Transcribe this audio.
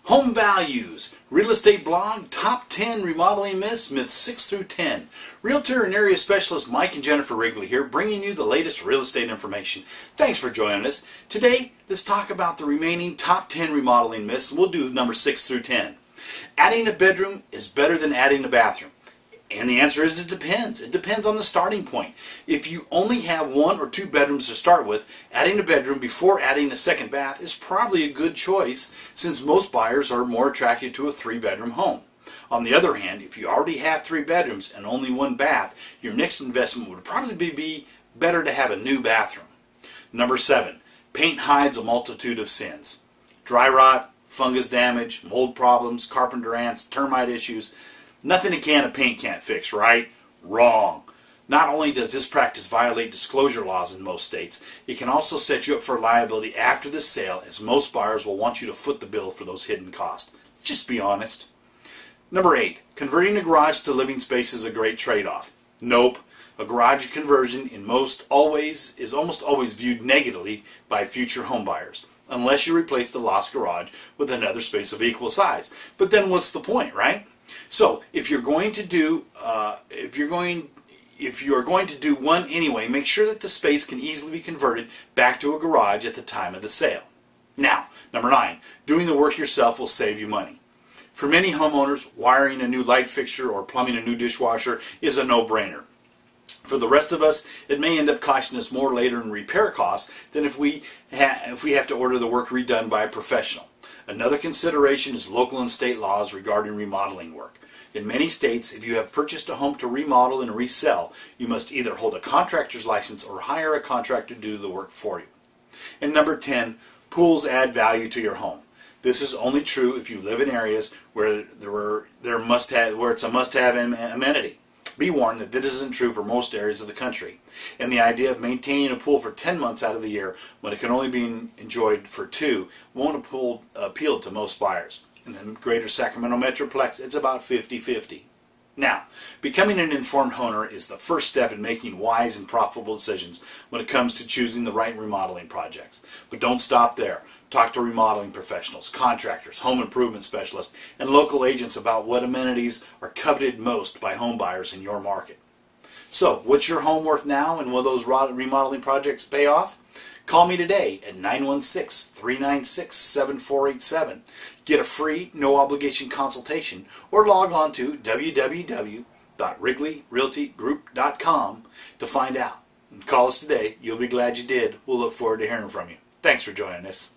Home Values, Real Estate Blog, Top 10 Remodeling Myths, Myths 6 through 10. Realtor and Area Specialist Mike and Jennifer Wrigley here, bringing you the latest real estate information. Thanks for joining us. Today, let's talk about the remaining top 10 remodeling myths. We'll do number 6 through 10. Adding a bedroom is better than adding a bathroom. And the answer is it depends. It depends on the starting point. If you only have 1 or 2 bedrooms to start with, adding a bedroom before adding a second bath is probably a good choice, since most buyers are more attracted to a 3-bedroom home. On the other hand, if you already have 3 bedrooms and only 1 bath, your next investment would probably be better to have a new bathroom. Number 7. Paint hides a multitude of sins. Dry rot, fungus damage, mold problems, carpenter ants, termite issues. Nothing a can of paint can't fix, right? Wrong. Not only does this practice violate disclosure laws in most states, it can also set you up for liability after the sale, as most buyers will want you to foot the bill for those hidden costs. Just be honest. Number 8. Converting a garage to living space is a great trade-off. Nope. A garage conversion is almost always viewed negatively by future home buyers, unless you replace the lost garage with another space of equal size. But then what's the point, right? So if you're going to do one anyway, make sure that the space can easily be converted back to a garage at the time of the sale. Now, number 9, doing the work yourself will save you money. For many homeowners, wiring a new light fixture or plumbing a new dishwasher is a no-brainer. For the rest of us, it may end up costing us more later in repair costs than if we have to order the work redone by a professional. Another consideration is local and state laws regarding remodeling work. In many states, if you have purchased a home to remodel and resell, you must either hold a contractor's license or hire a contractor to do the work for you. And number 10, pools add value to your home. This is only true if you live in areas where it's a must-have amenity. Be warned that this isn't true for most areas of the country, and the idea of maintaining a pool for 10 months out of the year when it can only be enjoyed for 2 won't appeal to most buyers. In the greater Sacramento Metroplex, it's about 50-50. Now, becoming an informed homeowner is the first step in making wise and profitable decisions when it comes to choosing the right remodeling projects. But don't stop there. Talk to remodeling professionals, contractors, home improvement specialists, and local agents about what amenities are coveted most by home buyers in your market. So, what's your home worth now, and will those remodeling projects pay off? Call me today at 916-396-7487. Get a free, no-obligation consultation, or log on to www.wrigleyrealtygroup.com to find out. Call us today. You'll be glad you did. We'll look forward to hearing from you. Thanks for joining us.